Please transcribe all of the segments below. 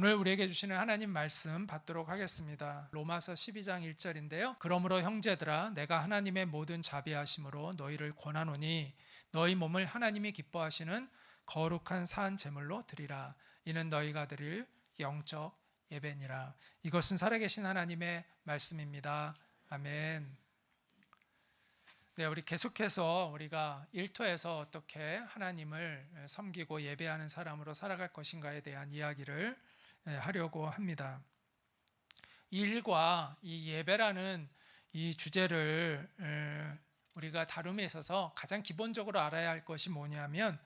오늘 우리에게 주시는 하나님 말씀 받도록 하겠습니다. 로마서 12장 1절인데요. 그러므로 형제들아 내가 하나님의 모든 자비하심으로 너희를 권하노니 너희 몸을 하나님이 기뻐하시는 거룩한 산 제물로 드리라. 이는 너희가 드릴 영적 예배니라. 이것은 살아계신 하나님의 말씀입니다. 아멘. 네, 우리 계속해서 우리가 일터에서 어떻게 하나님을 섬기고 예배하는 사람으로 살아갈 것인가에 대한 이야기를 하려고 합니다. 이 일과 이 예배라는 이 주제를 우리가 다룸에 있어서 가장 기본적으로 알아야 할 것이 뭐냐면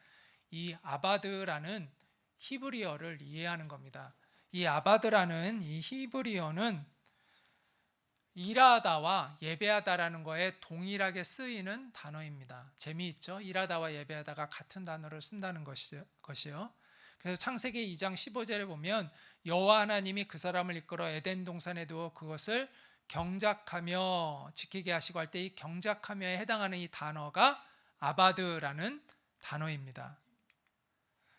이 아바드라는 히브리어를 이해하는 겁니다. 이 아바드라는 이 히브리어는 일하다와 예배하다라는 거에 동일하게 쓰이는 단어입니다. 재미있죠? 일하다와 예배하다가 같은 단어를 쓴다는 것이요. 그래서 창세기 2장 15절에 보면 여호와 하나님이 그 사람을 이끌어 에덴 동산에 두어 그것을 경작하며 지키게 하시고 할 때 이 경작하며에 해당하는 이 단어가 아바드라는 단어입니다.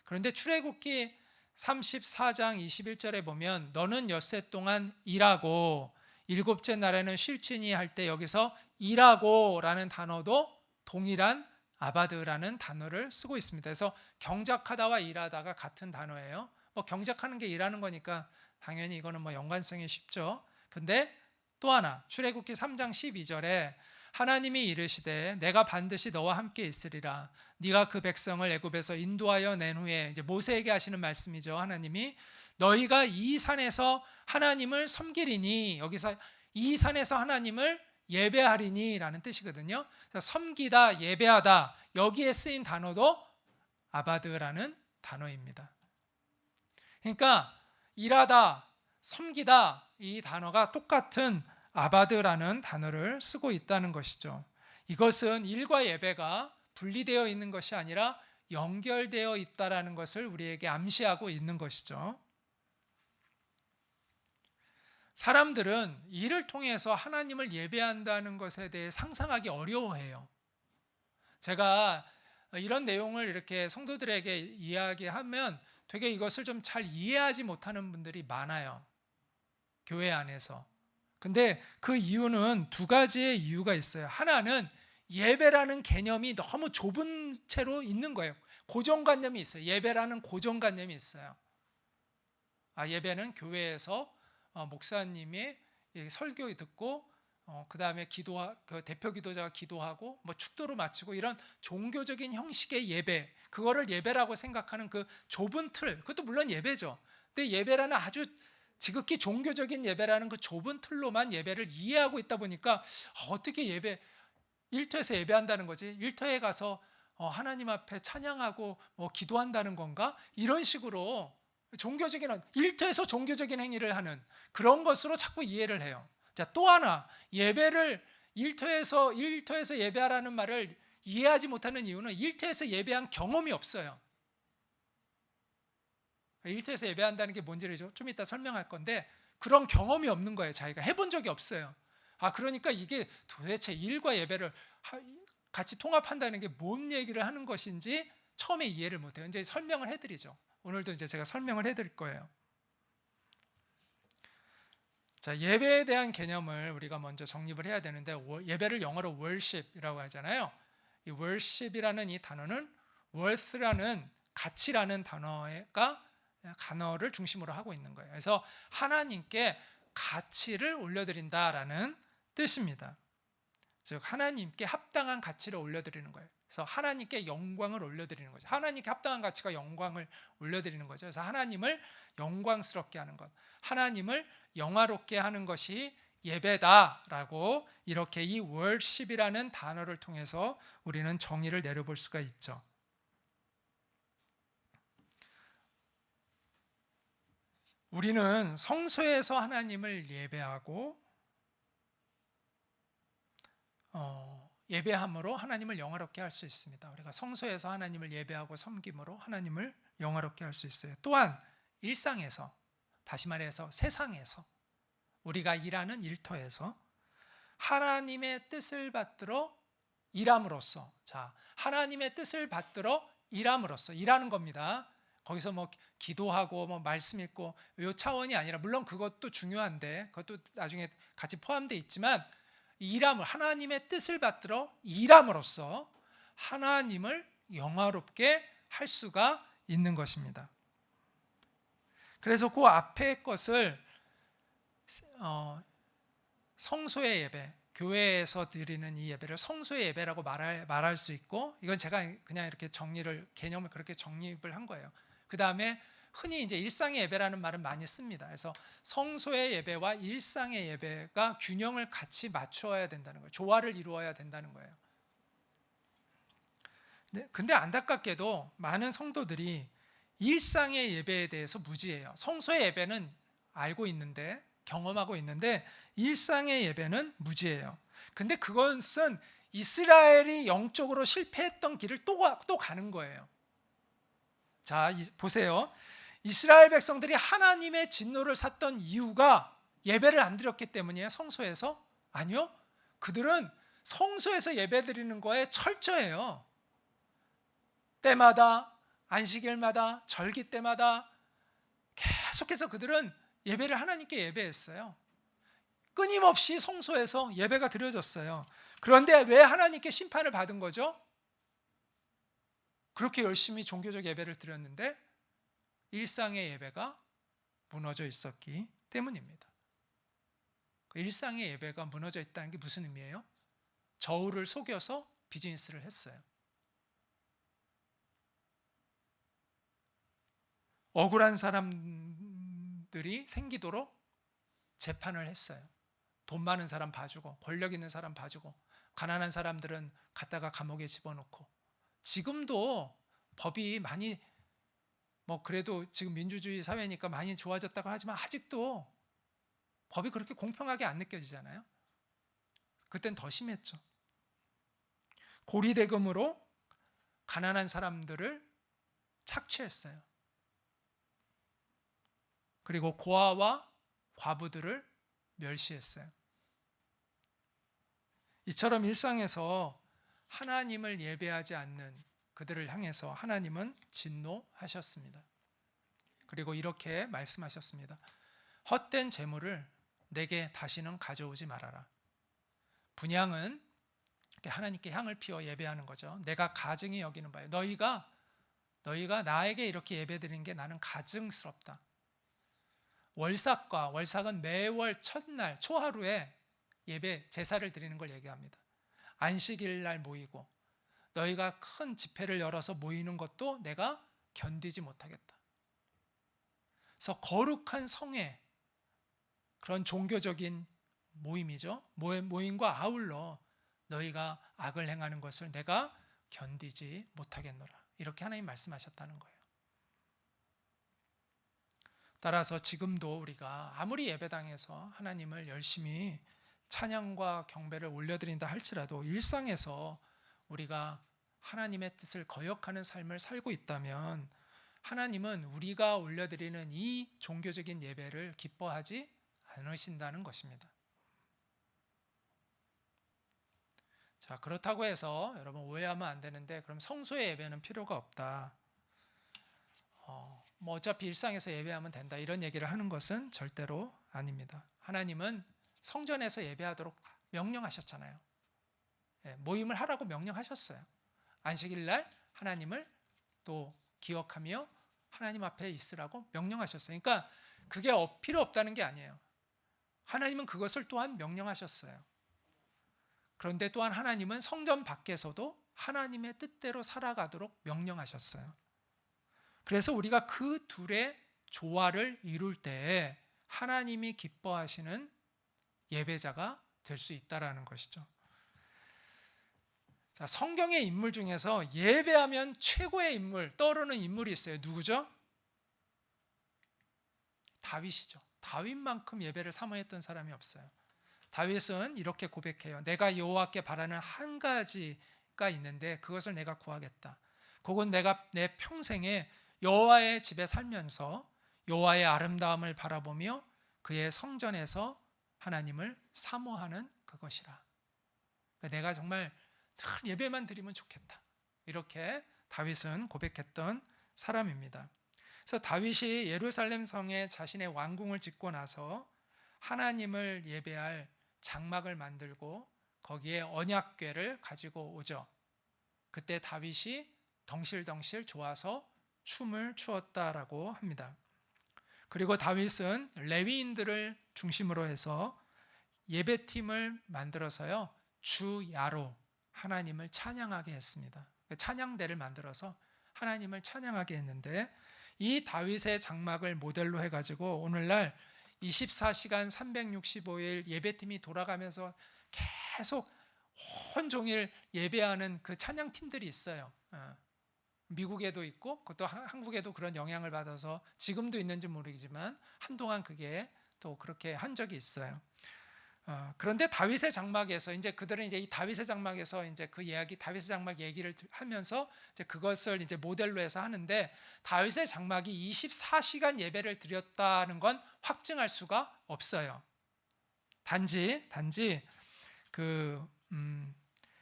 그런데 출애굽기 34장 21절에 보면 너는 엿새 동안 일하고 일곱째 날에는 쉴지니 할 때 여기서 일하고 라는 단어도 동일한 아바드라는 단어를 쓰고 있습니다. 그래서 경작하다와 일하다가 같은 단어예요. 경작하는 게 일하는 거니까 당연히 이거는 연관성이 쉽죠. 근데 또 하나 출애굽기 3장 12절에 하나님이 이르시되 내가 반드시 너와 함께 있으리라. 네가 그 백성을 애굽에서 인도하여 낸 후에 이제 모세에게 하시는 말씀이죠. 하나님이 너희가 이 산에서 하나님을 섬기리니, 여기서 이 산에서 하나님을 예배하리니 라는 뜻이거든요. 섬기다, 예배하다, 여기에 쓰인 단어도 아바드라는 단어입니다. 그러니까 일하다, 섬기다 이 단어가 똑같은 아바드라는 단어를 쓰고 있다는 것이죠. 이것은 일과 예배가 분리되어 있는 것이 아니라 연결되어 있다는 것을 우리에게 암시하고 있는 것이죠. 사람들은 일을 통해서 하나님을 예배한다는 것에 대해 상상하기 어려워해요. 제가 이런 내용을 이렇게 성도들에게 이야기하면 되게 이것을 좀 잘 이해하지 못하는 분들이 많아요. 교회 안에서. 근데 그 이유는 두 가지의 이유가 있어요. 하나는 예배라는 개념이 너무 좁은 채로 있는 거예요. 고정관념이 있어요. 예배라는 고정관념이 있어요. 예배는 교회에서 목사님이 설교 듣고 그 다음에 그 대표 기도자가 기도하고 축도로 마치고 이런 종교적인 형식의 예배, 그거를 예배라고 생각하는 그 좁은 틀, 그것도 물론 예배죠. 근데 예배라는 아주 지극히 종교적인 예배라는 그 좁은 틀로만 예배를 이해하고 있다 보니까 어떻게 일터에서 예배한다는 거지? 일터에 가서 하나님 앞에 찬양하고 기도한다는 건가? 이런 식으로 일터에서 종교적인 행위를 하는 그런 것으로 자꾸 이해를 해요. 자, 또 하나, 예배를 일터에서 예배하라는 말을 이해하지 못하는 이유는 일터에서 예배한 경험이 없어요. 일터에서 예배한다는 게 뭔지를 좀 이따 설명할 건데 그런 경험이 없는 거예요. 자기가 해본 적이 없어요. 그러니까 이게 도대체 일과 예배를 같이 통합한다는 게 뭔 얘기를 하는 것인지 처음에 이해를 못해요. 이제 설명을 해드리죠. 오늘도 이제 제가 설명을 해드릴 거예요. 자, 예배에 대한 개념을 우리가 먼저 정립을 해야 되는데 예배를 영어로 worship이라고 하잖아요. 이 worship이라는 이 단어는 worth라는 가치라는 단어를 중심으로 하고 있는 거예요. 그래서 하나님께 가치를 올려드린다라는 뜻입니다. 즉 하나님께 합당한 가치를 올려드리는 거예요. 그래서 하나님께 영광을 올려드리는 거죠. 하나님께 합당한 가치가 영광을 올려드리는 거죠. 그래서 하나님을 영광스럽게 하는 것, 하나님을 영화롭게 하는 것이 예배다라고 이렇게 이 worship이라는 단어를 통해서 우리는 정의를 내려볼 수가 있죠. 우리는 성소에서 하나님을 예배하고 예배함으로 하나님을 영화롭게 할 수 있습니다. 우리가 성소에서 하나님을 예배하고 섬김으로 하나님을 영화롭게 할 수 있어요. 또한 일상에서, 다시 말해서 세상에서, 우리가 일하는 일터에서 하나님의 뜻을 받들어 일함으로써, 자, 하나님의 뜻을 받들어 일함으로써 일하는 겁니다. 거기서 뭐 기도하고 뭐 말씀 읽고 요 차원이 아니라, 물론 그것도 중요한데 그것도 나중에 같이 포함되어 있지만, 일함을, 하나님의 뜻을 받들어 일함으로써 하나님을 영화롭게 할 수가 있는 것입니다. 그래서 그 앞에 것을 성소의 예배, 교회에서 드리는 이 예배를 성소의 예배라고 말할 수 있고, 이건 제가 그냥 이렇게 개념을 그렇게 정립을 한 거예요. 그 다음에 흔히 이제 일상의 예배라는 말은 많이 씁니다. 그래서 성소의 예배와 일상의 예배가 균형을 같이 맞추어야 된다는 거예요. 조화를 이루어야 된다는 거예요. 근데 안타깝게도 많은 성도들이 일상의 예배에 대해서 무지해요. 성소의 예배는 알고 있는데, 경험하고 있는데, 일상의 예배는 무지해요. 근데 그것은 이스라엘이 영적으로 실패했던 길을 또 가는 거예요. 자, 보세요. 이스라엘 백성들이 하나님의 진노를 샀던 이유가 예배를 안 드렸기 때문이에요? 성소에서? 아니요. 그들은 성소에서 예배 드리는 거에 철저해요. 때마다, 안식일마다, 절기 때마다 계속해서 그들은 예배를 하나님께 예배했어요. 끊임없이 성소에서 예배가 드려졌어요. 그런데 왜 하나님께 심판을 받은 거죠? 그렇게 열심히 종교적 예배를 드렸는데 일상의 예배가 무너져 있었기 때문입니다. 그 일상의 예배가 무너져 있다는 게 무슨 의미예요? 저울을 속여서 비즈니스를 했어요. 억울한 사람들이 생기도록 재판을 했어요. 돈 많은 사람 봐주고, 권력 있는 사람 봐주고, 가난한 사람들은 갖다가 감옥에 집어넣고. 지금도 법이 많이, 뭐 그래도 지금 민주주의 사회니까 많이 좋아졌다고 하지만 아직도 법이 그렇게 공평하게 안 느껴지잖아요. 그땐 더 심했죠. 고리대금으로 가난한 사람들을 착취했어요. 그리고 고아와 과부들을 멸시했어요. 이처럼 일상에서 하나님을 예배하지 않는 그들을 향해서 하나님은 진노하셨습니다. 그리고 이렇게 말씀하셨습니다. 헛된 재물을 내게 다시는 가져오지 말아라. 분향은 하나님께 향을 피워 예배하는 거죠. 내가 가증히 여기는 바예요. 너희가 나에게 이렇게 예배드리는 게 나는 가증스럽다. 월삭은 매월 첫날 초하루에 예배 제사를 드리는 걸 얘기합니다. 안식일 날 모이고, 너희가 큰 집회를 열어서 모이는 것도 내가 견디지 못하겠다. 그래서 거룩한 성회, 그런 종교적인 모임이죠. 모임과 아울러 너희가 악을 행하는 것을 내가 견디지 못하겠노라. 이렇게 하나님 말씀하셨다는 거예요. 따라서 지금도 우리가 아무리 예배당에서 하나님을 열심히 찬양과 경배를 올려드린다 할지라도 일상에서 우리가 하나님의 뜻을 거역하는 삶을 살고 있다면 하나님은 우리가 올려드리는 이 종교적인 예배를 기뻐하지 않으신다는 것입니다. 자, 그렇다고 해서 여러분 오해하면 안 되는데, 그럼 성소의 예배는 필요가 없다. 뭐 어차피 일상에서 예배하면 된다, 이런 얘기를 하는 것은 절대로 아닙니다. 하나님은 성전에서 예배하도록 명령하셨잖아요. 모임을 하라고 명령하셨어요. 안식일 날 하나님을 또 기억하며 하나님 앞에 있으라고 명령하셨어요. 그러니까 그게 필요 없다는 게 아니에요. 하나님은 그것을 또한 명령하셨어요. 그런데 또한 하나님은 성전 밖에서도 하나님의 뜻대로 살아가도록 명령하셨어요. 그래서 우리가 그 둘의 조화를 이룰 때 하나님이 기뻐하시는 예배자가 될 수 있다라는 것이죠. 자, 성경의 인물 중에서 예배하면 최고의 인물, 떠오르는 인물이 있어요. 누구죠? 다윗이죠. 다윗만큼 예배를 사모했던 사람이 없어요. 다윗은 이렇게 고백해요. 내가 여호와께 바라는 한 가지가 있는데 그것을 내가 구하겠다. 그건 내가 내 평생에 여호와의 집에 살면서 여호와의 아름다움을 바라보며 그의 성전에서 하나님을 사모하는 그것이라. 내가 정말 늘 예배만 드리면 좋겠다. 이렇게 다윗은 고백했던 사람입니다. 그래서 다윗이 예루살렘 성에 자신의 왕궁을 짓고 나서 하나님을 예배할 장막을 만들고 거기에 언약궤를 가지고 오죠. 그때 다윗이 덩실덩실 좋아서 춤을 추었다라고 합니다. 그리고 다윗은 레위인들을 중심으로 해서 예배팀을 만들어서요, 주야로 하나님을 찬양하게 했습니다. 찬양대를 만들어서 하나님을 찬양하게 했는데, 이 다윗의 장막을 모델로 해가지고 오늘날 24시간 365일 예배팀이 돌아가면서 계속 온종일 예배하는 그 찬양팀들이 있어요. 미국에도 있고 그것도 한국에도 그런 영향을 받아서 지금도 있는지 모르겠지만 한동안 그게 또 그렇게 한 적이 있어요. 그런데 다윗의 장막에서 이제 그들은 이제 이 다윗의 장막에서 이제 그 이야기, 다윗의 장막 얘기를 하면서 이제 그것을 이제 모델로 해서 하는데, 다윗의 장막이 24시간 예배를 드렸다는 건 확증할 수가 없어요. 단지 그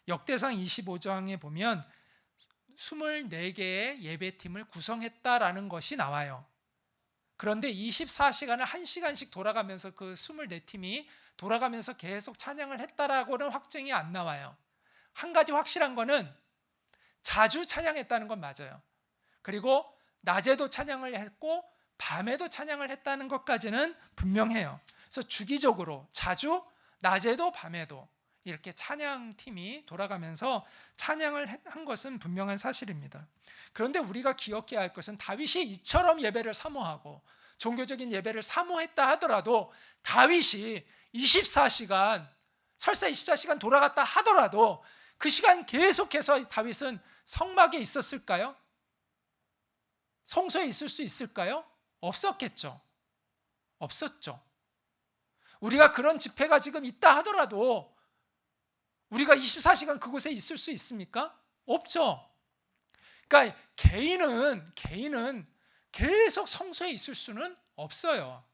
역대상 25장에 보면 24개의 예배팀을 구성했다라는 것이 나와요. 그런데 24시간을 1시간씩 돌아가면서 그 24팀이 돌아가면서 계속 찬양을 했다라고는 확증이 안 나와요. 한 가지 확실한 거는 자주 찬양했다는 건 맞아요. 그리고 낮에도 찬양을 했고 밤에도 찬양을 했다는 것까지는 분명해요. 그래서 주기적으로 자주 낮에도 밤에도 이렇게 찬양팀이 돌아가면서 찬양을 한 것은 분명한 사실입니다. 그런데 우리가 기억해야 할 것은 다윗이 이처럼 예배를 사모하고 종교적인 예배를 사모했다 하더라도 다윗이 24시간, 설사 24시간 돌아갔다 하더라도 그 시간 계속해서 다윗은 성막에 있었을까요? 성소에 있을 수 있을까요? 없었겠죠. 없었죠. 우리가 그런 집회가 지금 있다 하더라도 우리가 24시간 그곳에 있을 수 있습니까? 없죠. 그러니까 개인은 계속 성소에 있을 수는 없어요.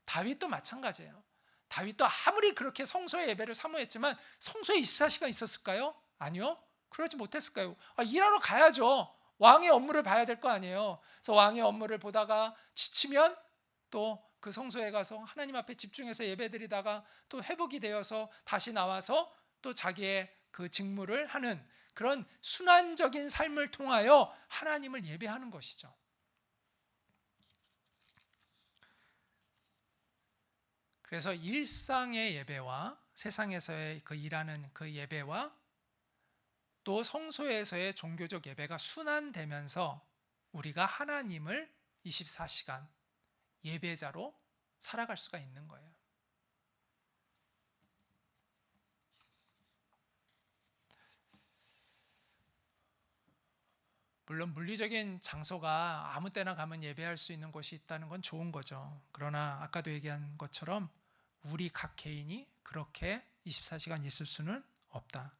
다윗도 마찬가지예요. 다윗도 아무리 그렇게 성소의 예배를 사모했지만 성소에 24시간 있었을까요? 아니요. 그러지 못했을까요? 일하러 가야죠. 왕의 업무를 봐야 될 거 아니에요. 그래서 왕의 업무를 보다가 지치면 또 그 성소에 가서 하나님 앞에 집중해서 예배드리다가 또 회복이 되어서 다시 나와서 또 자기의 그 직무를 하는 그런 순환적인 삶을 통하여 하나님을 예배하는 것이죠. 그래서 일상의 예배와 세상에서의 그 일하는 그 예배와 또 성소에서의 종교적 예배가 순환되면서 우리가 하나님을 24시간 예배자로 살아갈 수가 있는 거예요. 물론 물리적인 장소가 아무 때나 가면 예배할 수 있는 곳이 있다는 건 좋은 거죠. 그러나 아까도 얘기한 것처럼 우리 각 개인이 그렇게 24시간 있을 수는 없다.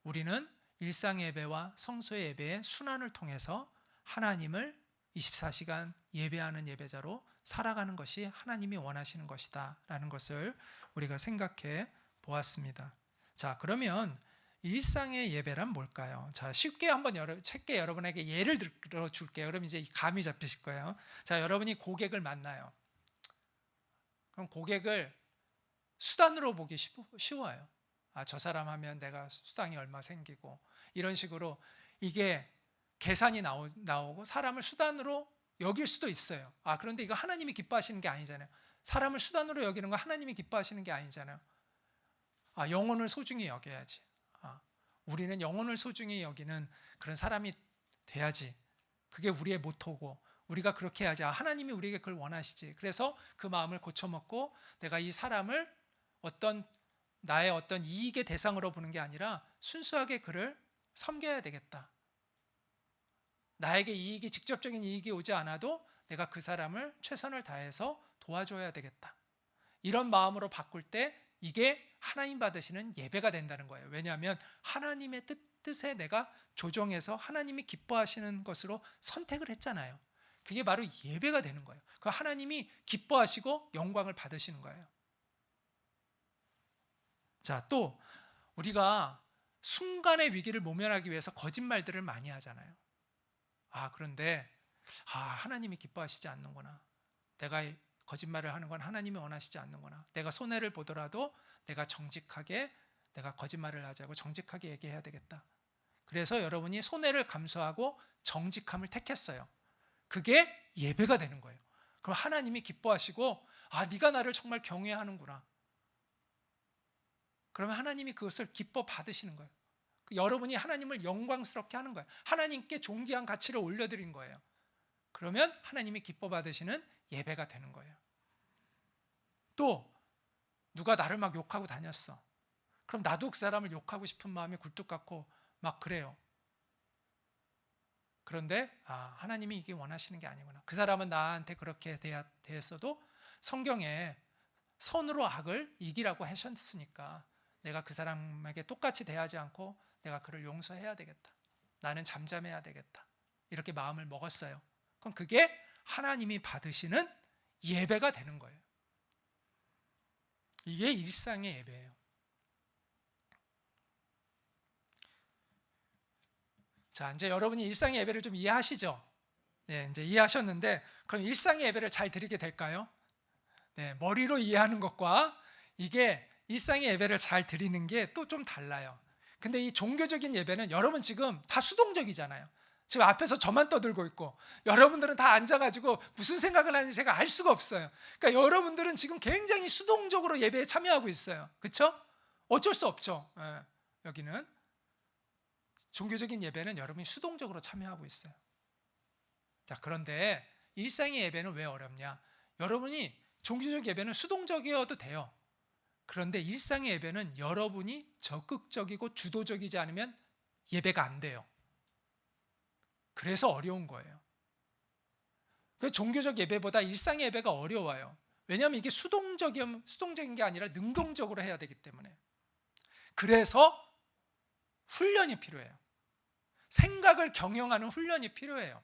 우리는 일상 예배와 성소 예배의 순환을 통해서 하나님을 24시간 예배하는 예배자로 살아가는 것이 하나님이 원하시는 것이다 라는 것을 우리가 생각해 보았습니다. 자, 그러면 일상의 예배란 뭘까요? 자, 쉽게 한번 여러분에게 예를 들어 줄게요. 그럼 이제 감이 잡히실 거예요. 자, 여러분이 고객을 만나요. 그럼 고객을 수단으로 보기 쉬워요. 저 사람 하면 내가 수당이 얼마 생기고 이런 식으로 이게 계산이 나오고 사람을 수단으로 여길 수도 있어요. 그런데 이거 하나님이 기뻐하시는 게 아니잖아요. 사람을 수단으로 여기는 거 하나님이 기뻐하시는 게 아니잖아요. 영혼을 소중히 여겨야지. 우리는 영혼을 소중히 여기는 그런 사람이 돼야지. 그게 우리의 모토고 우리가 그렇게 해야지. 하나님이 우리에게 그걸 원하시지. 그래서 그 마음을 고쳐먹고 내가 이 사람을 나의 어떤 이익의 대상으로 보는 게 아니라 순수하게 그를 섬겨야 되겠다. 나에게 직접적인 이익이 오지 않아도 내가 그 사람을 최선을 다해서 도와줘야 되겠다. 이런 마음으로 바꿀 때 이게 하나님 받으시는 예배가 된다는 거예요. 왜냐하면 하나님의 뜻에 내가 조정해서 하나님이 기뻐하시는 것으로 선택을 했잖아요. 그게 바로 예배가 되는 거예요. 그 하나님이 기뻐하시고 영광을 받으시는 거예요. 자, 또 우리가 순간의 위기를 모면하기 위해서 거짓말들을 많이 하잖아요. 그런데 하나님이 기뻐하시지 않는구나. 내가 거짓말을 하는 건 하나님이 원하시지 않는구나. 내가 손해를 보더라도 내가 정직하게, 내가 거짓말을 하지 않고 정직하게 얘기해야 되겠다. 그래서 여러분이 손해를 감수하고 정직함을 택했어요. 그게 예배가 되는 거예요. 그럼 하나님이 기뻐하시고, 네가 나를 정말 경외하는구나. 그러면 하나님이 그것을 기뻐 받으시는 거예요. 여러분이 하나님을 영광스럽게 하는 거예요. 하나님께 존귀한 가치를 올려드린 거예요. 그러면 하나님이 기뻐 받으시는 예배가 되는 거예요. 또 누가 나를 막 욕하고 다녔어. 그럼 나도 그 사람을 욕하고 싶은 마음이 굴뚝 같고 막 그래요. 그런데 하나님이 이게 원하시는 게 아니구나. 그 사람은 나한테 그렇게 대했어도 성경에 선으로 악을 이기라고 하셨으니까 내가 그 사람에게 똑같이 대하지 않고 내가 그를 용서해야 되겠다. 나는 잠잠해야 되겠다. 이렇게 마음을 먹었어요. 그럼 그게 하나님이 받으시는 예배가 되는 거예요. 이게 일상의 예배예요. 자, 이제 여러분이 일상의 예배를 좀 이해하시죠? 네, 이제 이해하셨는데, 그럼 일상의 예배를 잘 드리게 될까요? 네, 머리로 이해하는 것과 이게 일상의 예배를 잘 드리는 게 또 좀 달라요. 근데 이 종교적인 예배는 여러분 지금 다 수동적이잖아요. 지금 앞에서 저만 떠들고 있고 여러분들은 다 앉아가지고 무슨 생각을 하는지 제가 알 수가 없어요. 그러니까 여러분들은 지금 굉장히 수동적으로 예배에 참여하고 있어요. 그렇죠? 어쩔 수 없죠. 여기는 종교적인 예배는 여러분이 수동적으로 참여하고 있어요. 자, 그런데 일상의 예배는 왜 어렵냐? 여러분이 종교적 예배는 수동적이어도 돼요. 그런데 일상의 예배는 여러분이 적극적이고 주도적이지 않으면 예배가 안 돼요. 그래서 어려운 거예요. 그래서 종교적 예배보다 일상의 예배가 어려워요. 왜냐하면 이게 수동적인 게 아니라 능동적으로 해야 되기 때문에. 그래서 훈련이 필요해요. 생각을 경영하는 훈련이 필요해요.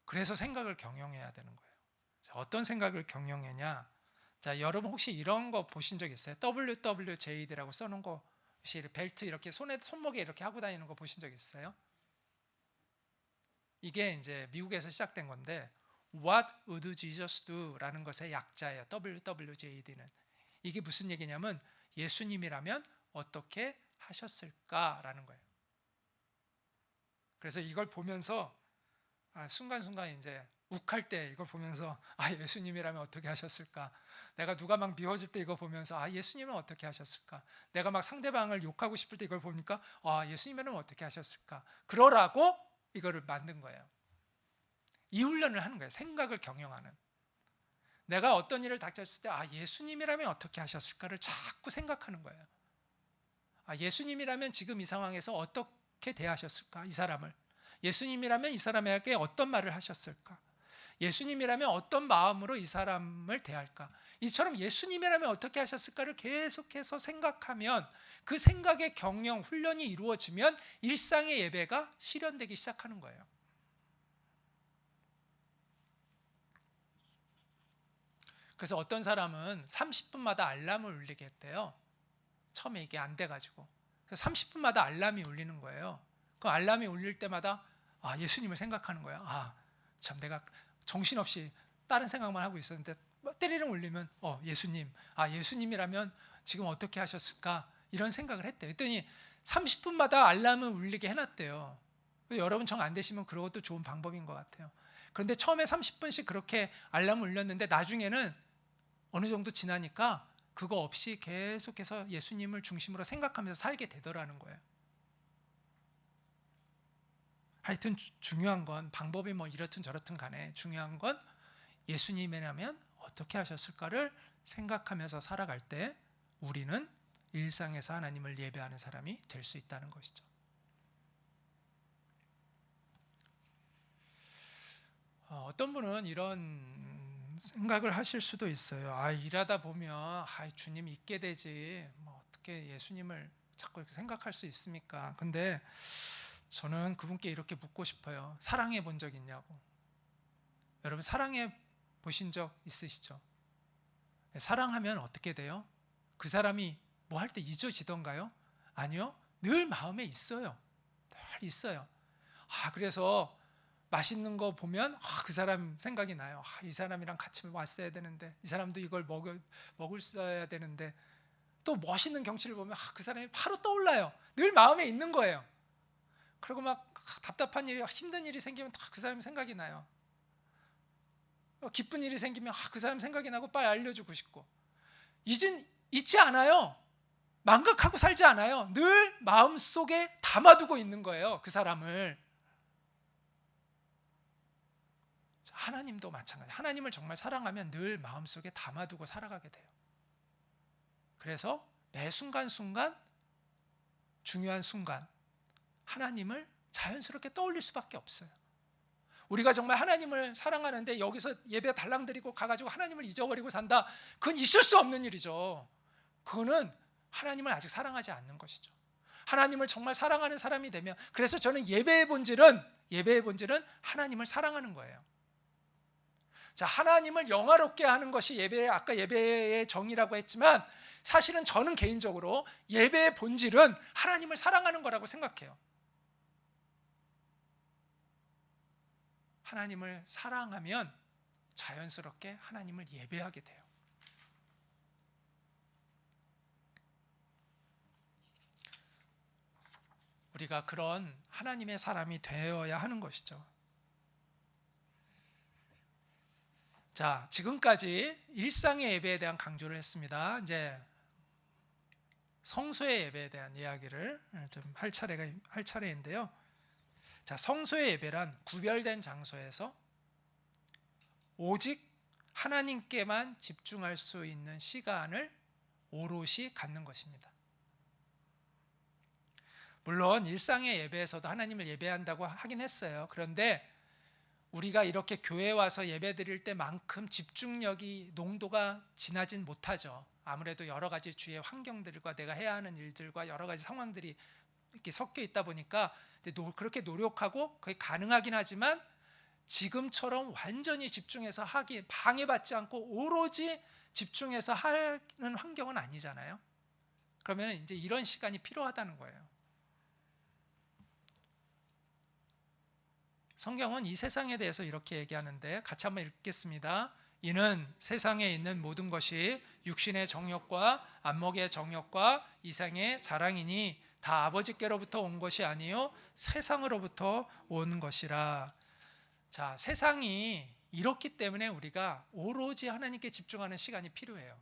그래서 생각을 경영해야 되는 거예요. 자, 어떤 생각을 경영하냐? 자, 여러분 혹시 이런 거 보신 적 있어요? WWJD라고 써놓은 거, 혹시 벨트 이렇게 손목에 이렇게 하고 다니는 거 보신 적 있어요? 이게 이제 미국에서 시작된 건데 What would Jesus do? 라는 것의 약자예요. WWJD는. 이게 무슨 얘기냐면 예수님이라면 어떻게 하셨을까라는 거예요. 그래서 이걸 보면서 순간순간 이제 욱할 때 이걸 보면서 예수님이라면 어떻게 하셨을까? 내가 누가 막 미워질 때 이거 보면서 예수님은 어떻게 하셨을까? 내가 막 상대방을 욕하고 싶을 때 이걸 보니까 예수님이라면 어떻게 하셨을까? 그러라고 이거를 만든 거예요. 이 훈련을 하는 거예요. 생각을 경영하는. 내가 어떤 일을 닥쳤을 때 예수님이라면 어떻게 하셨을까를 자꾸 생각하는 거예요. 예수님이라면 지금 이 상황에서 어떻게 대하셨을까? 이 사람을. 예수님이라면 이 사람에게 어떤 말을 하셨을까? 예수님이라면 어떤 마음으로 이 사람을 대할까? 이처럼 예수님이라면 어떻게 하셨을까를 계속해서 생각하면 그 생각의 경영, 훈련이 이루어지면 일상의 예배가 실현되기 시작하는 거예요. 그래서 어떤 사람은 30분마다 알람을 울리게 했대요. 처음에 이게 안 돼가지고. 그래서 30분마다 알람이 울리는 거예요. 그 알람이 울릴 때마다 예수님을 생각하는 거야. 참 내가 정신없이 다른 생각만 하고 있었는데 때리름 울리면 예수님, 예수님이라면 지금 어떻게 하셨을까? 이런 생각을 했대요. 그랬더니 30분마다 알람을 울리게 해놨대요. 여러분 정 안 되시면 그것도 좋은 방법인 것 같아요. 그런데 처음에 30분씩 그렇게 알람을 울렸는데 나중에는 어느 정도 지나니까 그거 없이 계속해서 예수님을 중심으로 생각하면서 살게 되더라는 거예요. 하여튼 중요한 건 방법이 뭐 이렇든 저렇든 간에 중요한 건 예수님이라면 어떻게 하셨을까를 생각하면서 살아갈 때 우리는 일상에서 하나님을 예배하는 사람이 될 수 있다는 것이죠. 어떤 분은 이런 생각을 하실 수도 있어요. 일하다 보면 주님 있게 되지 뭐 어떻게 예수님을 자꾸 이렇게 생각할 수 있습니까? 근데 저는 그분께 이렇게 묻고 싶어요. 사랑해 본 적 있냐고. 여러분 사랑해 보신 적 있으시죠? 사랑하면 어떻게 돼요? 그 사람이 뭐 할 때 잊어지던가요? 아니요. 늘 마음에 있어요. 늘 있어요. 그래서 맛있는 거 보면 그 사람 생각이 나요. 이 사람이랑 같이 왔어야 되는데, 이 사람도 이걸 먹을 되는데, 또 멋있는 경치를 보면 그 사람이 바로 떠올라요. 늘 마음에 있는 거예요. 그리고 막 답답한 일이, 힘든 일이 생기면 다 그 사람 생각이 나요. 기쁜 일이 생기면 그 사람 생각이 나고 빨리 알려주고 싶고. 잊지 않아요. 망각하고 살지 않아요. 늘 마음속에 담아두고 있는 거예요, 그 사람을. 하나님도 마찬가지. 하나님을 정말 사랑하면 늘 마음속에 담아두고 살아가게 돼요. 그래서 매 순간순간, 중요한 순간 하나님을 자연스럽게 떠올릴 수밖에 없어요. 우리가 정말 하나님을 사랑하는데 여기서 예배 달랑 드리고 가가지고 하나님을 잊어버리고 산다, 그건 있을 수 없는 일이죠. 그거는 하나님을 아직 사랑하지 않는 것이죠. 하나님을 정말 사랑하는 사람이 되면, 그래서 저는 예배의 본질은 하나님을 사랑하는 거예요. 자, 하나님을 영화롭게 하는 것이 아까 예배의 정의라고 했지만, 사실은 저는 개인적으로 예배의 본질은 하나님을 사랑하는 거라고 생각해요. 하나님을 사랑하면 자연스럽게 하나님을 예배하게 돼요. 우리가 그런 하나님의 사람이 되어야 하는 것이죠. 자, 지금까지 일상의 예배에 대한 강조를 했습니다. 이제 성소의 예배에 대한 이야기를 좀 할 차례인데요. 자, 성소의 예배란 구별된 장소에서 오직 하나님께만 집중할 수 있는 시간을 오롯이 갖는 것입니다. 물론 일상의 예배에서도 하나님을 예배한다고 하긴 했어요. 그런데 우리가 이렇게 교회 와서 예배 드릴 때만큼 집중력이, 농도가 지나진 못하죠. 아무래도 여러 가지 주위의 환경들과 내가 해야 하는 일들과 여러 가지 상황들이 이렇게 섞여 있다 보니까 그렇게 노력하고 그게 가능하긴 하지만, 지금처럼 완전히 집중해서 방해받지 않고 오로지 집중해서 하는 환경은 아니잖아요. 그러면 이제 이런 시간이 필요하다는 거예요. 성경은 이 세상에 대해서 이렇게 얘기하는데, 같이 한번 읽겠습니다. 이는 세상에 있는 모든 것이 육신의 정욕과 안목의 정욕과 이생의 자랑이니 다 아버지께로부터 온 것이 아니요 세상으로부터 온 것이라. 자, 세상이 이렇기 때문에 우리가 오로지 하나님께 집중하는 시간이 필요해요.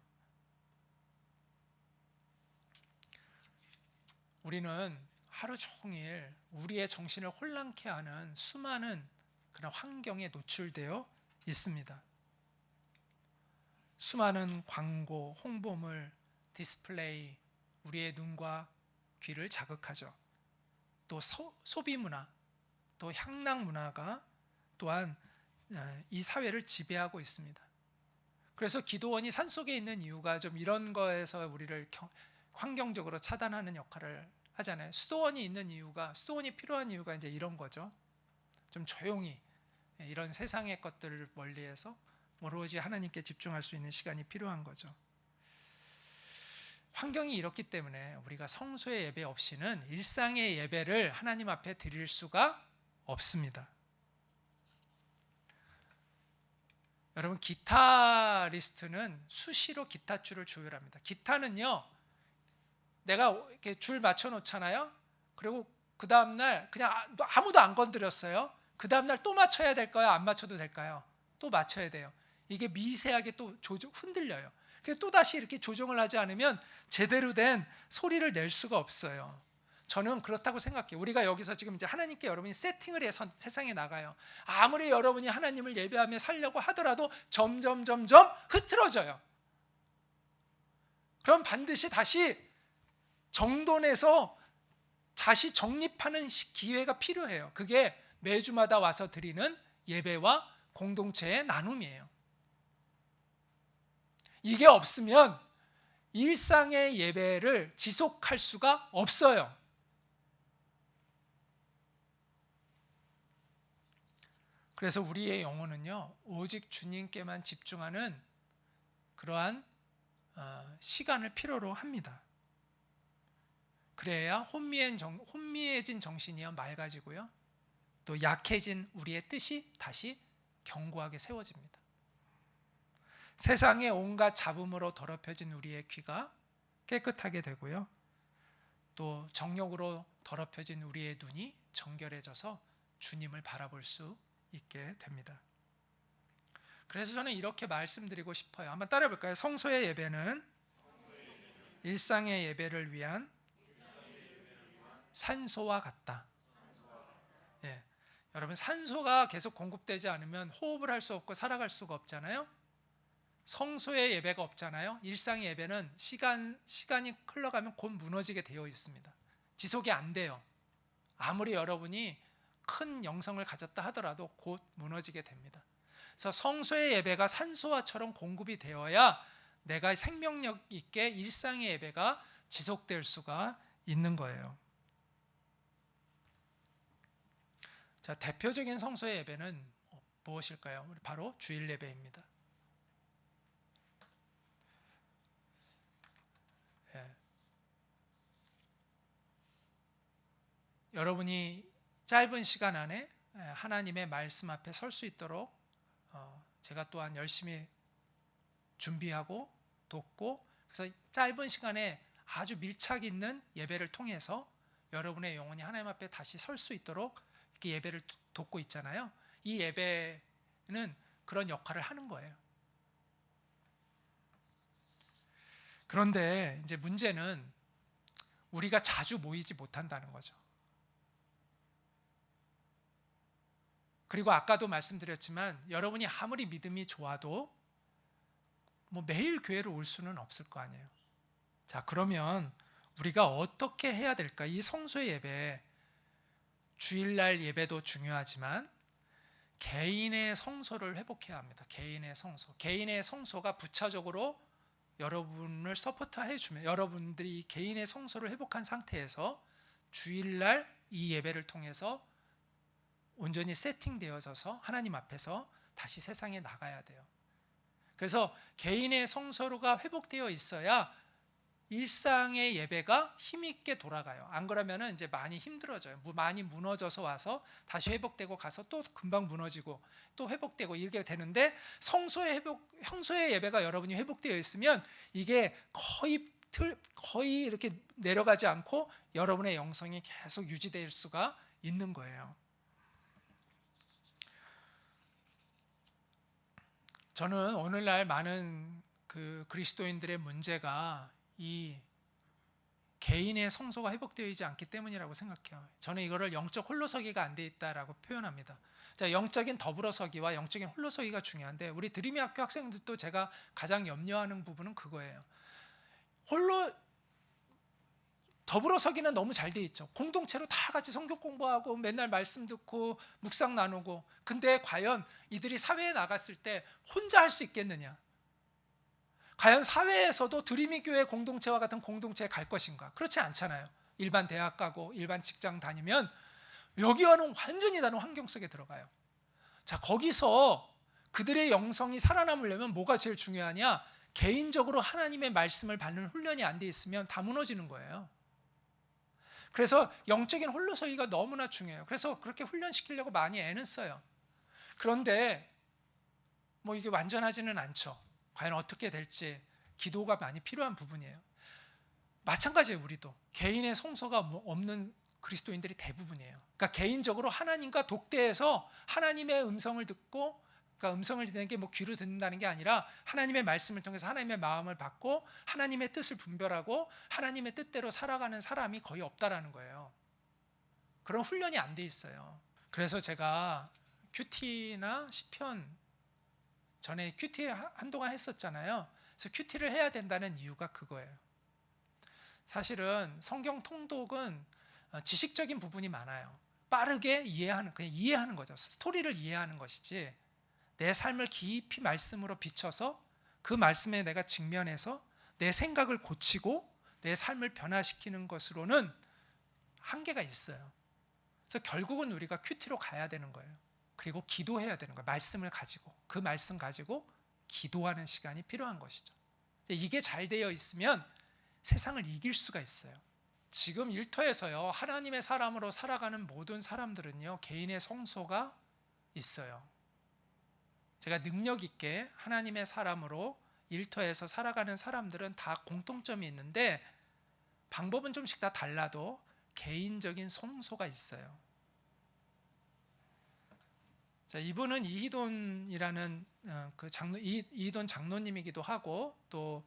우리는 하루 종일 우리의 정신을 혼란케 하는 수많은 그런 환경에 노출되어 있습니다. 수많은 광고, 홍보물, 디스플레이, 우리의 눈과 귀를 자극하죠. 또 소비 문화, 또 향락 문화가 또한 이 사회를 지배하고 있습니다. 그래서 기도원이 산속에 있는 이유가 좀 이런 거에서 우리를 환경적으로 차단하는 역할을 하잖아요. 수도원이 필요한 이유가 이제 이런 거죠. 좀 조용히 이런 세상의 것들을 멀리해서 오로지 하나님께 집중할 수 있는 시간이 필요한 거죠. 환경이 이렇기 때문에 우리가 성소의 예배 없이는 일상의 예배를 하나님 앞에 드릴 수가 없습니다. 여러분, 기타리스트는 수시로 기타줄을 조율합니다. 기타는요, 내가 이렇게 줄 맞춰 놓잖아요. 그리고 그 다음날 그냥 아무도 안 건드렸어요. 그 다음날 또 맞춰야 될까요? 안 맞춰도 될까요? 또 맞춰야 돼요. 이게 미세하게 또 흔들려요. 그래서 또 다시 이렇게 조정을 하지 않으면 제대로 된 소리를 낼 수가 없어요. 저는 그렇다고 생각해요. 우리가 여기서 지금 이제 하나님께 여러분이 세팅을 해서 세상에 나가요. 아무리 여러분이 하나님을 예배하며 살려고 하더라도 점점 흐트러져요. 그럼 반드시 다시 정돈해서 다시 정립하는 기회가 필요해요. 그게 매주마다 와서 드리는 예배와 공동체의 나눔이에요. 이게 없으면 일상의 예배를 지속할 수가 없어요. 그래서 우리의 영혼은요, 오직 주님께만 집중하는 그러한 시간을 필요로 합니다. 그래야 혼미해진 정신이요 맑아지고요. 또 약해진 우리의 뜻이 다시 견고하게 세워집니다. 세상의 온갖 잡음으로 더럽혀진 우리의 귀가 깨끗하게 되고요. 또 정욕으로 더럽혀진 우리의 눈이 정결해져서 주님을 바라볼 수 있게 됩니다. 그래서 저는 이렇게 말씀드리고 싶어요. 한번 따라해 볼까요? 성소의 예배는 일상의 예배를 위한 산소와 같다. 예. 여러분, 산소가 계속 공급되지 않으면 호흡을 할 수 없고 살아갈 수가 없잖아요. 성소의 예배가 없잖아요. 일상의 예배는 시간이 흘러가면 곧 무너지게 되어 있습니다. 지속이 안 돼요. 아무리 여러분이 큰 영성을 가졌다 하더라도 곧 무너지게 됩니다. 그래서 성소의 예배가 산소와처럼 공급이 되어야 내가 생명력 있게 일상의 예배가 지속될 수가 있는 거예요. 자, 대표적인 성소의 예배는 무엇일까요? 바로 주일 예배입니다. 예. 여러분이 짧은 시간 안에 하나님의 말씀 앞에 설 수 있도록 제가 또한 열심히 준비하고 돕고, 그래서 짧은 시간에 아주 밀착 있는 예배를 통해서 여러분의 영혼이 하나님 앞에 다시 설 수 있도록 이렇게 예배를 돕고 있잖아요. 이 예배는 그런 역할을 하는 거예요. 그런데 이제 문제는 우리가 자주 모이지 못한다는 거죠. 그리고 아까도 말씀드렸지만 여러분이 아무리 믿음이 좋아도 뭐 매일 교회를 올 수는 없을 거 아니에요. 자, 그러면 우리가 어떻게 해야 될까? 이 성소의 예배, 주일날 예배도 중요하지만 개인의 성소를 회복해야 합니다. 개인의 성소. 개인의 성소가 부차적으로 여러분을 서포트해 주면, 여러분들이 개인의 성소를 회복한 상태에서 주일날 이 예배를 통해서 온전히 세팅되어져서 하나님 앞에서 다시 세상에 나가야 돼요. 그래서 개인의 성소가 회복되어 있어야 일상의 예배가 힘있게 돌아가요. 안 그러면 이제 많이 힘들어져요. 많이 무너져서 와서 다시 회복되고 가서 또 금방 무너지고 또 회복되고 이렇게 되는데, 성소의 예배가 여러분이 회복되어 있으면 이게 거의 이렇게 내려가지 않고 여러분의 영성이 계속 유지될 수가 있는 거예요. 저는 오늘날 많은 그리스도인들의 문제가 이 개인의 성소가 회복되어 있지 않기 때문이라고 생각해요. 저는 이거를 영적 홀로서기가 안 돼 있다라고 표현합니다. 자, 영적인 더불어서기와 영적인 홀로서기가 중요한데, 우리 드림의 학교 학생들도 제가 가장 염려하는 부분은 그거예요. 더불어서기는 너무 잘 돼 있죠. 공동체로 다 같이 성경 공부하고 맨날 말씀 듣고 묵상 나누고, 근데 과연 이들이 사회에 나갔을 때 혼자 할 수 있겠느냐? 과연 사회에서도 드림이 교회 공동체와 같은 공동체에 갈 것인가? 그렇지 않잖아요. 일반 대학 가고 일반 직장 다니면 여기와는 완전히 다른 환경 속에 들어가요. 자, 거기서 그들의 영성이 살아남으려면 뭐가 제일 중요하냐? 개인적으로 하나님의 말씀을 받는 훈련이 안 돼 있으면 다 무너지는 거예요. 그래서 영적인 홀로서기가 너무나 중요해요. 그래서 그렇게 훈련시키려고 많이 애는 써요. 그런데 뭐 이게 완전하지는 않죠. 과연 어떻게 될지 기도가 많이 필요한 부분이에요. 마찬가지예요. 우리도 개인의 성소가 없는 그리스도인들이 대부분이에요. 그러니까 개인적으로 하나님과 독대해서 하나님의 음성을 듣고, 그러니까 음성을 듣는 게 뭐 귀로 듣는다는 게 아니라 하나님의 말씀을 통해서 하나님의 마음을 받고 하나님의 뜻을 분별하고 하나님의 뜻대로 살아가는 사람이 거의 없다라는 거예요. 그런 훈련이 안 돼 있어요. 그래서 제가 큐티나 시편, 전에 큐티 한동안 했었잖아요. 그래서 큐티를 해야 된다는 이유가 그거예요. 사실은 성경 통독은 지식적인 부분이 많아요. 빠르게 그냥 이해하는 거죠. 스토리를 이해하는 것이지, 내 삶을 깊이 말씀으로 비춰서 그 말씀에 내가 직면해서 내 생각을 고치고 내 삶을 변화시키는 것으로는 한계가 있어요. 그래서 결국은 우리가 큐티로 가야 되는 거예요. 그리고 기도해야 되는 거예요. 말씀을 가지고, 그 말씀 가지고 기도하는 시간이 필요한 것이죠. 이게 잘 되어 있으면 세상을 이길 수가 있어요. 지금 일터에서요, 하나님의 사람으로 살아가는 모든 사람들은요, 개인의 성소가 있어요. 제가 능력 있게 하나님의 사람으로 일터에서 살아가는 사람들은 다 공통점이 있는데 방법은 좀씩 다 달라도 개인적인 성소가 있어요. 자, 이분은 이희돈이라는 이희돈 장로님이기도 하고 또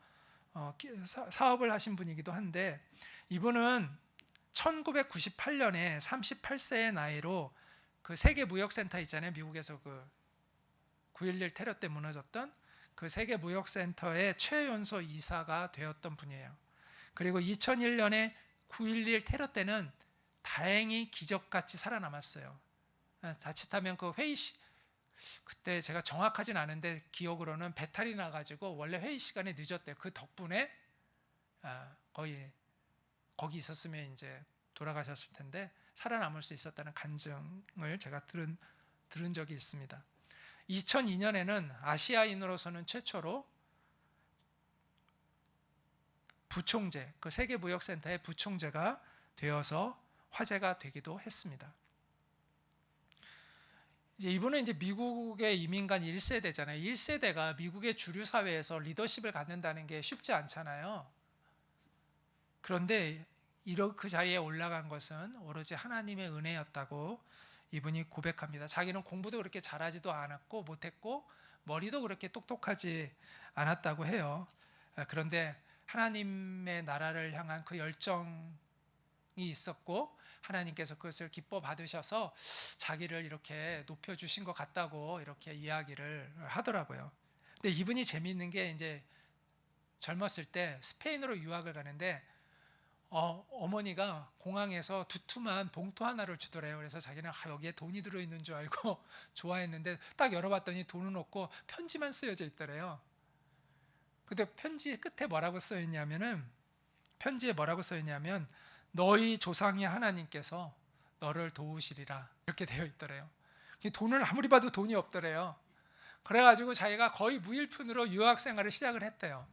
사업을 하신 분이기도 한데, 이분은 1998년에 38세의 나이로 그 세계 무역센터 있잖아요. 미국에서 그 9.11 테러 때 무너졌던 그 세계 무역센터의 최연소 이사가 되었던 분이에요. 그리고 2001년에 9.11 테러 때는 다행히 기적같이 살아남았어요. 자칫하면 그 그때 제가 정확하진 않은데 기억으로는 배탈이 나가지고 원래 회의 시간에 늦었대요. 그 덕분에 거기 있었으면 이제 돌아가셨을 텐데 살아남을 수 있었다는 간증을 제가 들은 적이 있습니다. 2002년에는 아시아인으로서는 최초로 부총재, 그 세계무역센터의 부총재가 되어서 화제가 되기도 했습니다. 이분은 이제 미국의 이민간 1세대잖아요. 1세대가 미국의 주류 사회에서 리더십을 갖는다는 게 쉽지 않잖아요. 그런데 그 자리에 올라간 것은 오로지 하나님의 은혜였다고 이분이 고백합니다. 자기는 공부도 그렇게 잘하지도 않았고 못했고 머리도 그렇게 똑똑하지 않았다고 해요. 그런데 하나님의 나라를 향한 그 열정이 있었고 하나님께서 그것을 기뻐 받으셔서 자기를 이렇게 높여주신 것 같다고 이렇게 이야기를 하더라고요. 근데 이분이 재미있는 게 이제 젊었을 때 스페인으로 유학을 가는데 어머니가 공항에서 두툼한 봉투 하나를 주더래요. 그래서 자기는 여기에 돈이 들어있는 줄 알고 좋아했는데 딱 열어봤더니 돈은 없고 편지만 쓰여져 있더래요. 근데 편지 끝에 뭐라고 써있냐면 너희 조상의 하나님께서 너를 도우시리라 이렇게 되어 있더래요. 돈을 아무리 봐도 돈이 없더래요. 그래가지고 자기가 거의 무일푼으로 유학 생활을 시작을 했대요.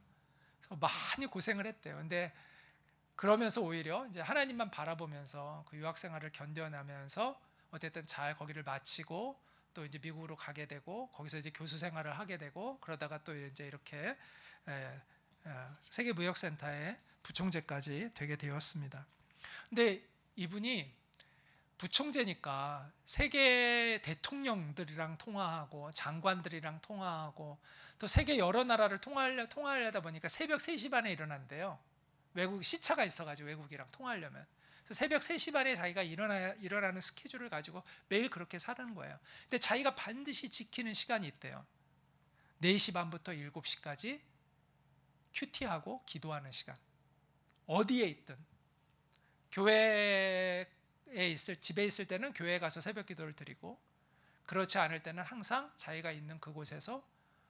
그래서 많이 고생을 했대요. 근데 그러면서 오히려 이제 하나님만 바라보면서 그 유학 생활을 견뎌내면서 어쨌든 잘 거기를 마치고 또 이제 미국으로 가게 되고 거기서 이제 교수 생활을 하게 되고 그러다가 또 이제 이렇게 세계 무역센터의 부총재까지 되게 되었습니다. 근데 이분이 부총재니까 세계 대통령들이랑 통화하고 장관들이랑 통화하고 또 세계 여러 나라를 통화하려다 보니까 새벽 3시 반에 일어난대요. 외국 시차가 있어가지고 외국이랑 통화하려면. 그래서 새벽 3시 반에 자기가 일어나는 스케줄을 가지고 매일 그렇게 사는 거예요. 근데 자기가 반드시 지키는 시간이 있대요. 4시 반부터 7시까지 큐티하고 기도하는 시간. 어디에 있든 집에 있을 때는 교회에 가서 새벽 기도를 드리고 그렇지 않을 때는 항상 자기가 있는 그곳에서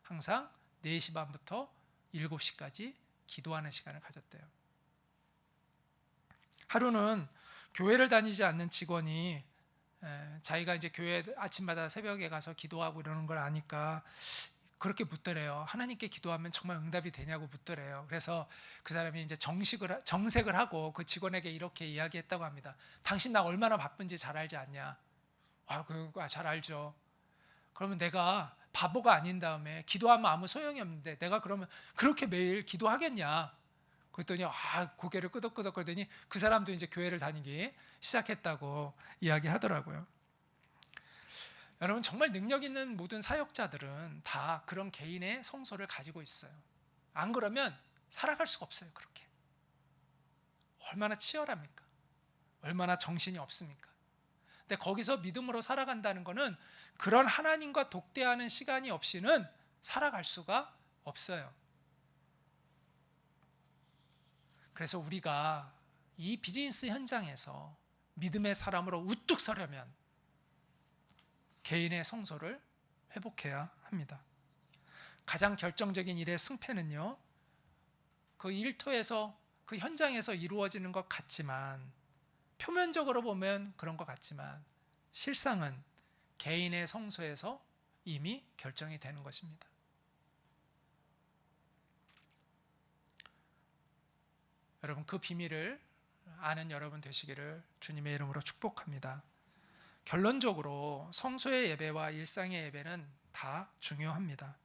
항상 4시 반부터 7시까지 기도하는 시간을 가졌대요. 하루는 교회를 다니지 않는 직원이 자기가 이제 교회 아침마다 새벽에 가서 기도하고 이러는 걸 아니까 그렇게 묻더래요. 하나님께 기도하면 정말 응답이 되냐고 묻더래요. 그래서 그 사람이 이제 정색을 하고 그 직원에게 이렇게 이야기했다고 합니다. 당신 나 얼마나 바쁜지 잘 알지 않냐? 잘 알죠. 그러면 내가 바보가 아닌 다음에 기도하면 아무 소용이 없는데 내가 그러면 그렇게 매일 기도하겠냐? 그랬더니 고개를 끄덕끄덕 거리더니 그 사람도 이제 교회를 다니기 시작했다고 이야기하더라고요. 여러분, 정말 능력 있는 모든 사역자들은 다 그런 개인의 성소를 가지고 있어요. 안 그러면 살아갈 수가 없어요. 그렇게 얼마나 치열합니까? 얼마나 정신이 없습니까? 근데 거기서 믿음으로 살아간다는 것은 그런 하나님과 독대하는 시간이 없이는 살아갈 수가 없어요. 그래서 우리가 이 비즈니스 현장에서 믿음의 사람으로 우뚝 서려면 개인의 성소를 회복해야 합니다. 가장 결정적인 일의 승패는요, 그 일터에서 그 현장에서 이루어지는 것 같지만 표면적으로 보면 그런 것 같지만 실상은 개인의 성소에서 이미 결정이 되는 것입니다. 여러분, 그 비밀을 아는 여러분 되시기를 주님의 이름으로 축복합니다. 결론적으로 성소의 예배와 일상의 예배는 다 중요합니다.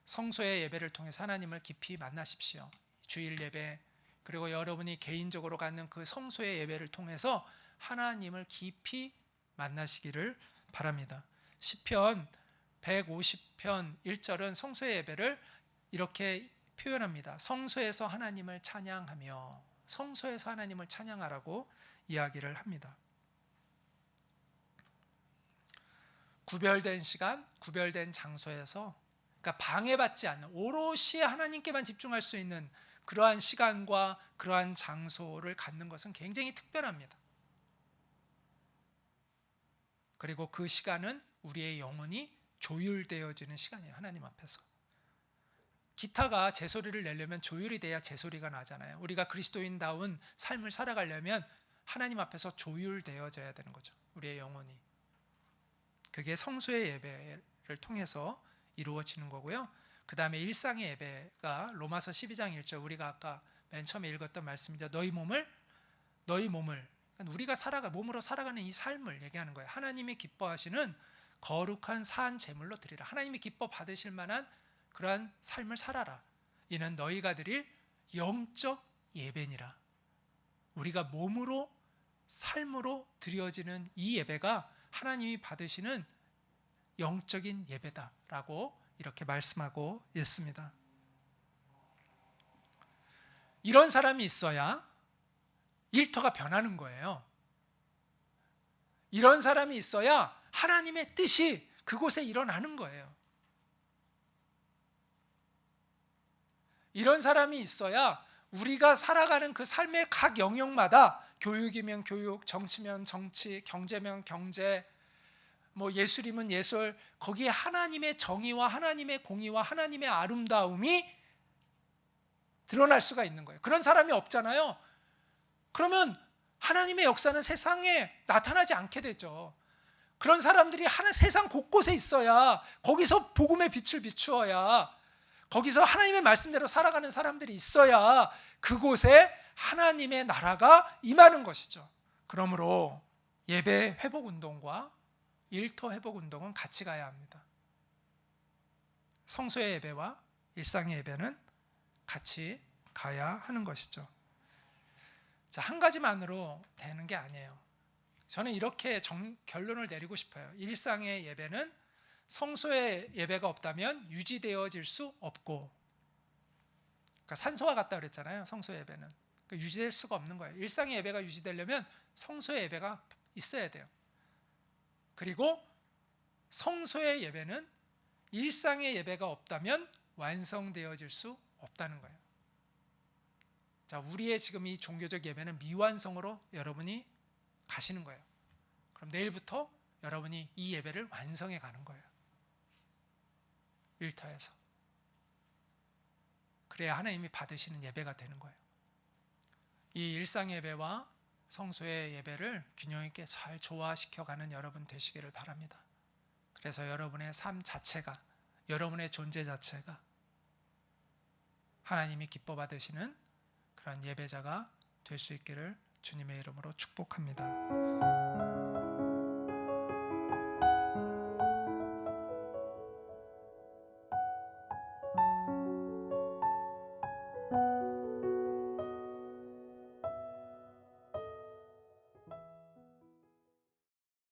성소의 예배를 통해서 하나님을 깊이 만나십시오. 주일 예배, 그리고 여러분이 개인적으로 갖는 그 성소의 예배를 통해서 하나님을 깊이 만나시기를 바랍니다. 시편 150편 1절은 성소의 예배를 이렇게 표현합니다. 성소에서 하나님을 찬양하며, 성소에서 하나님을 찬양하라고 이야기를 합니다. 구별된 시간, 구별된 장소에서, 그러니까 방해받지 않는, 오롯이 하나님께만 집중할 수 있는 그러한 시간과 그러한 장소를 갖는 것은 굉장히 특별합니다. 그리고 그 시간은 우리의 영혼이 조율되어지는 시간이에요. 하나님 앞에서. 기타가 제소리를 내려면 조율이 돼야 제소리가 나잖아요. 우리가 그리스도인다운 삶을 살아가려면 하나님 앞에서 조율되어져야 되는 거죠. 우리의 영혼이. 그게 성소의 예배를 통해서 이루어지는 거고요. 그 다음에 일상의 예배가 로마서 12장 1절, 우리가 아까 맨 처음에 읽었던 말씀이죠. 너희 몸을 우리가 몸으로 살아가는 이 삶을 얘기하는 거예요. 하나님이 기뻐하시는 거룩한 산 제물로 드리라. 하나님이 기뻐 받으실 만한 그러한 삶을 살아라. 이는 너희가 드릴 영적 예배니라. 우리가 몸으로 삶으로 드려지는 이 예배가 하나님이 받으시는 영적인 예배다라고 이렇게 말씀하고 있습니다. 이런 사람이 있어야 일터가 변하는 거예요. 이런 사람이 있어야 하나님의 뜻이 그곳에 일어나는 거예요. 이런 사람이 있어야 우리가 살아가는 그 삶의 각 영역마다, 교육이면 교육, 정치면 정치, 경제면 경제, 뭐 예술이면 예술, 거기에 하나님의 정의와 하나님의 공의와 하나님의 아름다움이 드러날 수가 있는 거예요. 그런 사람이 없잖아요. 그러면 하나님의 역사는 세상에 나타나지 않게 되죠. 그런 사람들이 세상 곳곳에 있어야, 거기서 복음의 빛을 비추어야, 거기서 하나님의 말씀대로 살아가는 사람들이 있어야 그곳에 하나님의 나라가 임하는 것이죠. 그러므로 예배 회복 운동과 일터 회복 운동은 같이 가야 합니다. 성소의 예배와 일상의 예배는 같이 가야 하는 것이죠. 자, 한 가지만으로 되는 게 아니에요. 저는 이렇게 결론을 내리고 싶어요. 일상의 예배는 성소의 예배가 없다면 유지되어질 수 없고, 그러니까 산소와 같다 그랬잖아요. 성소의 예배는 유지될 수가 없는 거예요. 일상의 예배가 유지되려면 성소의 예배가 있어야 돼요. 그리고 성소의 예배는 일상의 예배가 없다면 완성되어질 수 없다는 거예요. 자, 우리의 지금 이 종교적 예배는 미완성으로 여러분이 가시는 거예요. 그럼 내일부터 여러분이 이 예배를 완성해 가는 거예요. 일터에서. 그래야 하나님이 받으시는 예배가 되는 거예요. 이 일상 예배와 성소의 예배를 균형 있게 잘 조화시켜가는 여러분 되시기를 바랍니다. 그래서 여러분의 삶 자체가, 여러분의 존재 자체가 하나님이 기뻐 받으시는 그런 예배자가 될 수 있기를 주님의 이름으로 축복합니다.